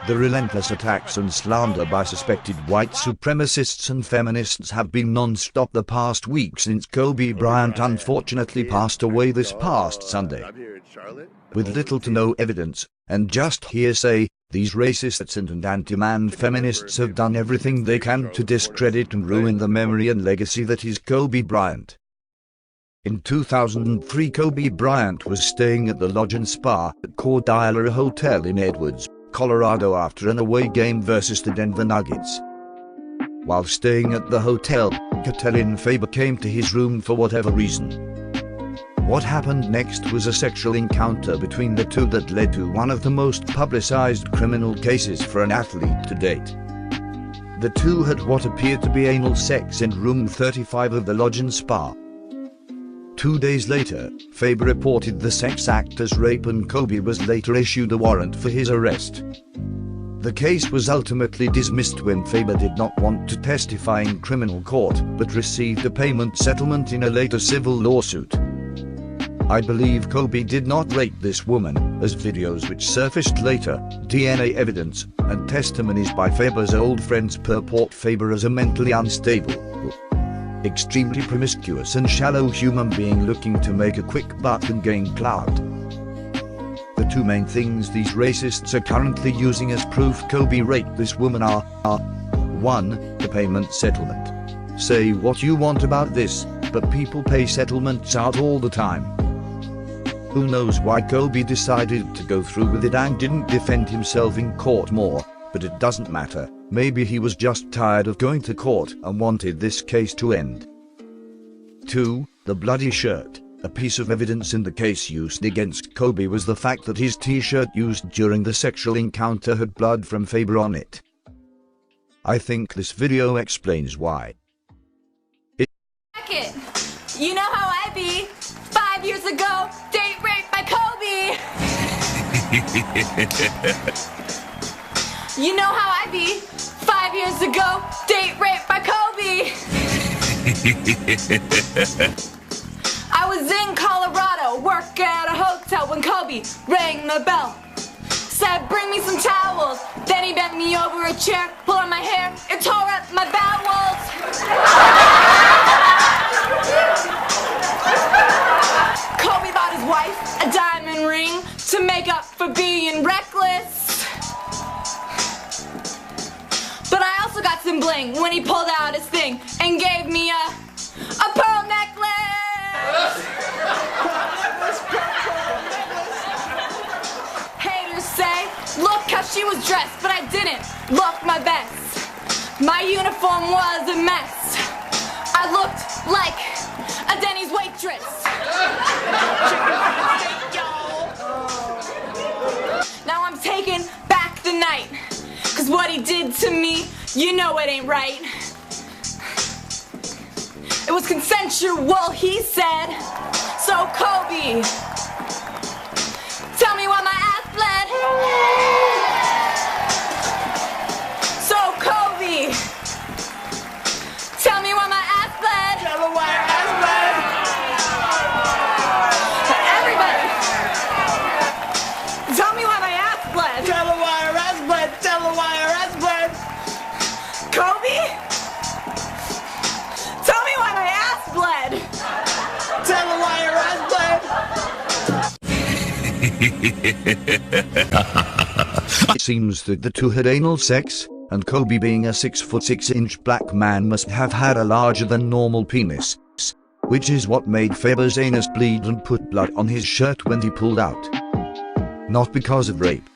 The relentless attacks and slander by suspected white supremacists and feminists have been non-stop the past week since Kobe Bryant unfortunately passed away this past Sunday. With little to no evidence, and just hearsay, these racists and anti-man feminists have done everything they can to discredit and ruin the memory and legacy that is Kobe Bryant. In 2003, Kobe Bryant was staying at the Lodge and Spa at Cordial Hotel in Edwards, Colorado after an away game versus the Denver Nuggets. While staying at the hotel, Katelyn Faber came to his room for whatever reason. What happened next was a sexual encounter between the two that led to one of the most publicized criminal cases for an athlete to date. The two had what appeared to be anal sex in room 35 of the Lodge and Spa. 2 days later, Faber reported the sex act as rape, and Kobe was later issued a warrant for his arrest. The case was ultimately dismissed when Faber did not want to testify in criminal court, but received a payment settlement in a later civil lawsuit. I believe Kobe did not rape this woman, as videos which surfaced later, DNA evidence, and testimonies by Faber's old friends purport Faber as a mentally unstable, extremely promiscuous and shallow human being looking to make a quick buck and gain clout. The two main things these racists are currently using as proof Kobe raped this woman are 1. The payment settlement. Say what you want about this, but people pay settlements out all the time. Who knows why Kobe decided to go through with it and didn't defend himself in court more, but it doesn't matter. Maybe he was just tired of going to court and wanted this case to end. 2. The bloody shirt. A piece of evidence in the case used against Kobe was the fact that his t-shirt used during the sexual encounter had blood from Faber on it. I think this video explains why. You know how I be. 5 years ago, date raped by Kobe. You know how I be. 5 years ago, date raped by Kobe. I was in Colorado, work at a hotel when Kobe rang the bell. Said, bring me some towels. Then he bent me over a chair, pulled my hair, it tore up my bowels. Kobe bought his wife a diamond ring to make up for being reckless. But I also got some bling when he pulled out his thing and gave me a pearl necklace. Haters say, look how she was dressed, but I didn't look my best. My uniform was a mess. I looked like a Denny's waitress. Now I'm taking back the night, 'cause what he did to me, you know it ain't right. It was consensual, he said. So Kobe, tell me why my ass bled. So Kobe, tell me why my ass bled. Tell me why your ass bled. Everybody, tell me why my ass bled. Tell me why your ass bled. Tell me why your ass bled. Kobe, tell me why my ass bled. Tell me why your ass bled. It seems that the two had anal sex, and Kobe, being a 6'6" black man, must have had a larger than normal penis, which is what made Faber's anus bleed and put blood on his shirt when he pulled out. Not because of rape.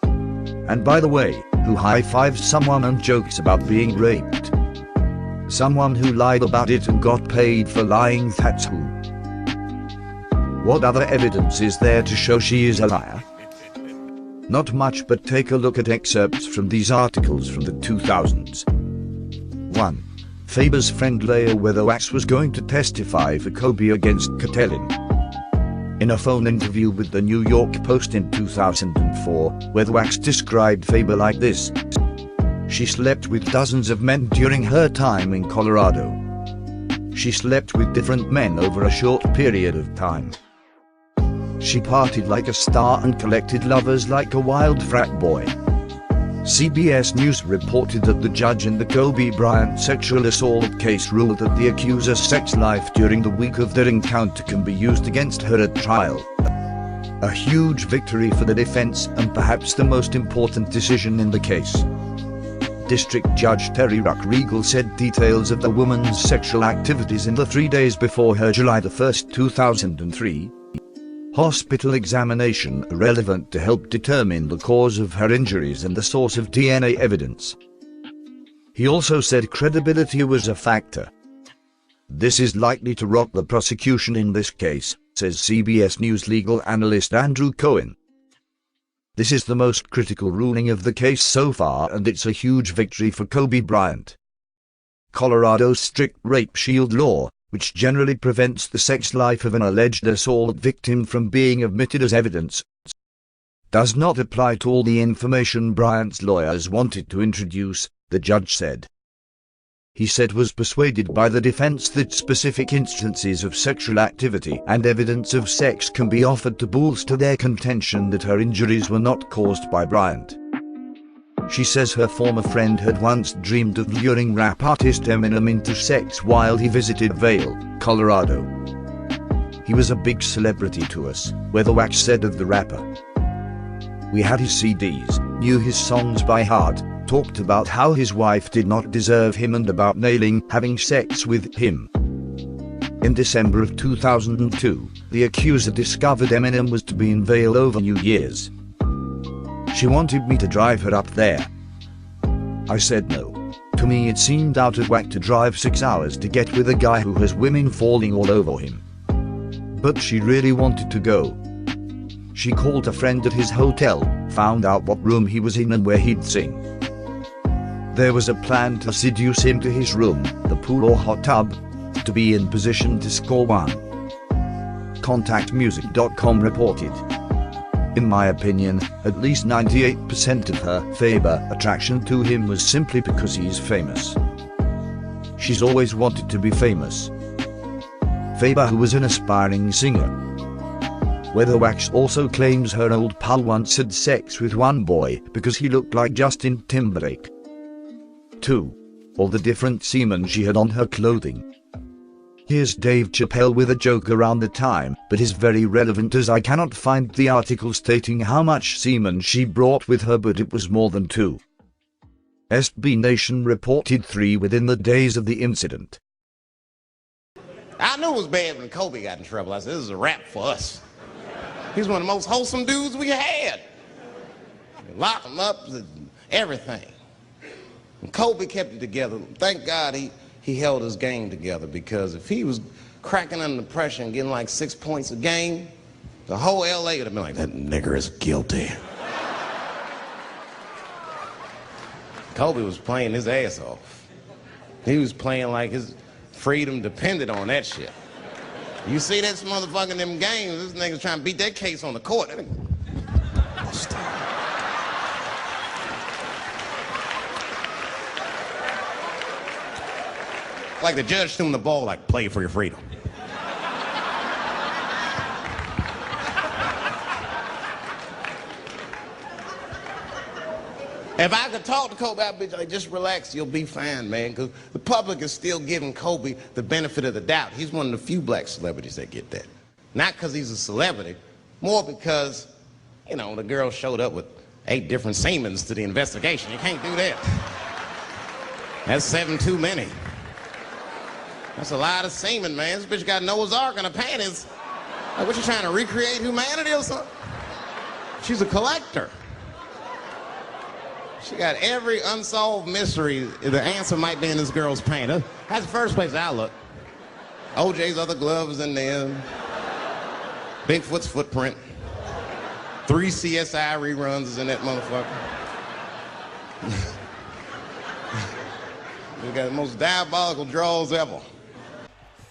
And by the way, who high-fives someone and jokes about being raped? Someone who lied about it and got paid for lying, that's who. What other evidence is there to show she is a liar? Not much, but take a look at excerpts from these articles from the 2000s. 1. Faber's friend Leah Weatherwax was going to testify for Kobe against Katelyn. In a phone interview with the New York Post in 2004, Weatherwax described Faber like this. She slept with dozens of men during her time in Colorado. She slept with different men over a short period of time. She partied like a star and collected lovers like a wild frat boy. CBS News reported that the judge in the Kobe Bryant sexual assault case ruled that the accuser's sex life during the week of their encounter can be used against her at trial. A huge victory for the defense and perhaps the most important decision in the case. District Judge Terry Ruck-Regal said details of the woman's sexual activities in the 3 days before her July 1, 2003, hospital examination are relevant to help determine the cause of her injuries and the source of DNA evidence. He also said credibility was a factor. This is likely to rock the prosecution in this case, says CBS News legal analyst Andrew Cohen. This is the most critical ruling of the case so far, and it's a huge victory for Kobe Bryant. Colorado's strict rape shield law, which generally prevents the sex life of an alleged assault victim from being admitted as evidence, does not apply to all the information Bryant's lawyers wanted to introduce, the judge said. He said was persuaded by the defense that specific instances of sexual activity and evidence of sex can be offered to bolster their contention that her injuries were not caused by Bryant. She says her former friend had once dreamed of luring rap artist Eminem into sex while he visited Vail, Colorado. He was a big celebrity to us, Weatherwax said of the rapper. We had his CDs, knew his songs by heart, talked about how his wife did not deserve him and about nailing having sex with him. In December of 2002, the accuser discovered Eminem was to be in Vail over New Year's. She wanted me to drive her up there. I said no. To me it seemed out of whack to drive 6 hours to get with a guy who has women falling all over him. But she really wanted to go. She called a friend at his hotel, found out what room he was in and where he'd sing. There was a plan to seduce him to his room, the pool or hot tub, to be in position to score one. ContactMusic.com reported. In my opinion, at least 98% of her Faber attraction to him was simply because he's famous. She's always wanted to be famous. Faber, who was an aspiring singer. Weatherwax also claims her old pal once had sex with one boy because he looked like Justin Timberlake. 2. All the different semen she had on her clothing. Here's Dave Chappelle with a joke around the time, but is very relevant as I cannot find the article stating how much semen she brought with her, but it was more than 2. SB Nation reported 3 within the days of the incident. I knew it was bad when Kobe got in trouble. I said, this is a wrap for us. He's one of the most wholesome dudes we had. Lock him up, everything. And Kobe kept it together. Thank God he held his game together, because if he was cracking under pressure and getting like 6 points a game, the whole LA would have been like, that nigger is guilty. Kobe was playing his ass off. He was playing like his freedom depended on that shit. You see this motherfucker in them games, this nigga's trying to beat that case on the court. Like the judge threw him the ball, like, play for your freedom. If I could talk to Kobe, I'd be like, just relax, you'll be fine, man, because the public is still giving Kobe the benefit of the doubt. He's one of the few black celebrities that get that. Not because he's a celebrity, more because, you know, the girl showed up with 8 different semens to the investigation. You can't do that. That's 7 too many. That's a lot of semen, man. This bitch got Noah's Ark in her panties. Like, what, you trying to recreate humanity or something? She's a collector. She got every unsolved mystery. The answer might be in this girl's paint. That's the first place I look. OJ's other gloves in there. Bigfoot's footprint. 3 CSI reruns is in that motherfucker. We got the most diabolical draws ever.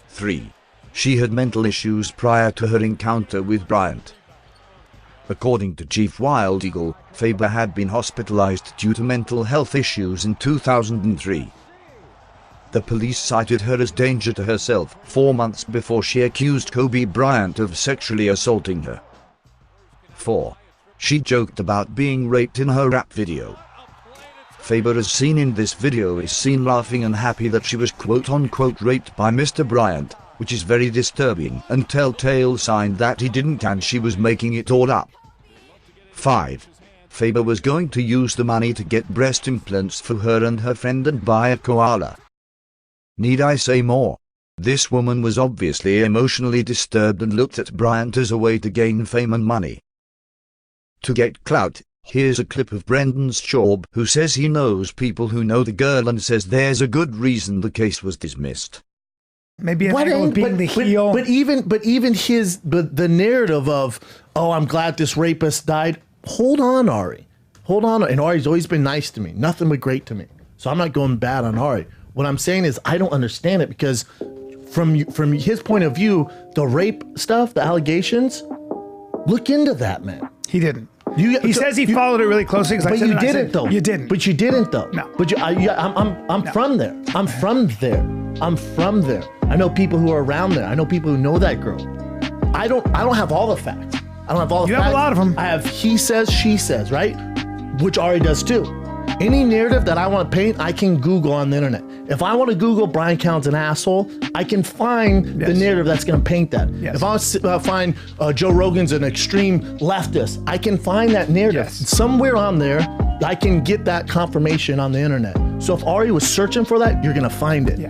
3. She had mental issues prior to her encounter with Bryant. According to Chief Wild Eagle, Faber had been hospitalized due to mental health issues in 2003. The police cited her as danger to herself 4 months before she accused Kobe Bryant of sexually assaulting her. 4. She joked about being raped in her rap video. Faber, as seen in this video, is seen laughing and happy that she was quote-unquote raped by Mr. Bryant, which is very disturbing and telltale sign that he didn't and she was making it all up. 5. Faber was going to use the money to get breast implants for her and her friend and buy a koala. Need I say more? This woman was obviously emotionally disturbed and looked at Bryant as a way to gain fame and money. To get clout, here's a clip of Brendan Schaub, who says he knows people who know the girl and says there's a good reason the case was dismissed. Maybe an angle of being the heel. But even the narrative of, oh, I'm glad this rapist died. Hold on, Ari. Hold on. And Ari's always been nice to me. Nothing but great to me. So I'm not going bad on Ari. What I'm saying is I don't understand it because from his point of view, the rape stuff, the allegations, look into that, man. He didn't. He says he followed it really closely. But you didn't, though. You didn't. But you didn't, though. No. But I'm from there. I'm from there. I'm from there. I know people who are around there. I know people who know that girl. I don't have all the facts. I don't have all the facts. You have a lot of them. I have he says, she says, right? Which Ari does too. Any narrative that I want to paint, I can Google on the internet. If I want to Google Brian Callen's an asshole, I can find the narrative that's going to paint that. Yes. If I want to find Joe Rogan's an extreme leftist, I can find that narrative. Yes. Somewhere on there, I can get that confirmation on the internet. So if Ari was searching for that, you're going to find it. Yeah.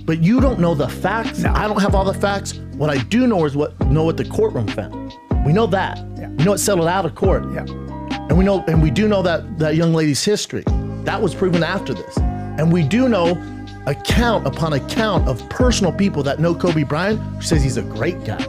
But you don't know the facts. No. I don't have all the facts. What I do know is what the courtroom found. We know that. Yeah. We know it settled out of court. Yeah. And we do know that young lady's history. That was proven after this. And we do know account upon account of personal people that know Kobe Bryant, who says he's a great guy.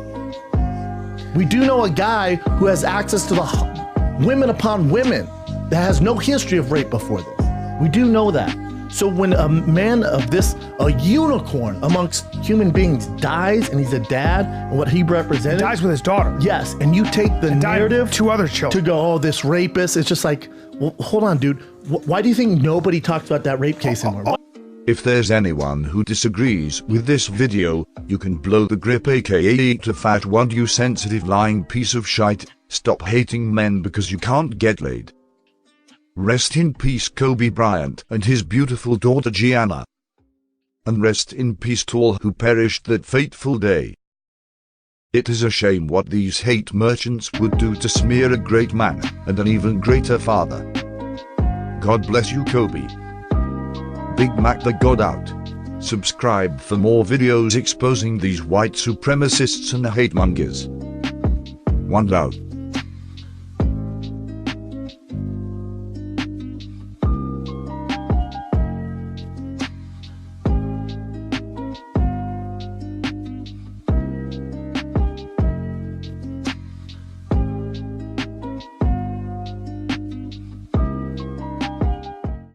We do know a guy who has access to the women upon women that has no history of rape before this. We do know that. So when a man of this, a unicorn amongst human beings dies and he's a dad and what he represented. He dies with his daughter. Yes, and you take the narrative two other children to go, oh, this rapist, it's just like, well, hold on, dude. Why do you think nobody talks about that rape case anymore? If there's anyone who disagrees with this video, you can blow the grip, aka eat a fat one, you sensitive lying piece of shite. Stop hating men because you can't get laid. Rest in peace Kobe Bryant and his beautiful daughter Gianna. And rest in peace to all who perished that fateful day. It is a shame what these hate merchants would do to smear a great man and an even greater father. God bless you, Kobe. Big Mac the God out. Subscribe for more videos exposing these white supremacists and hate mongers. One love.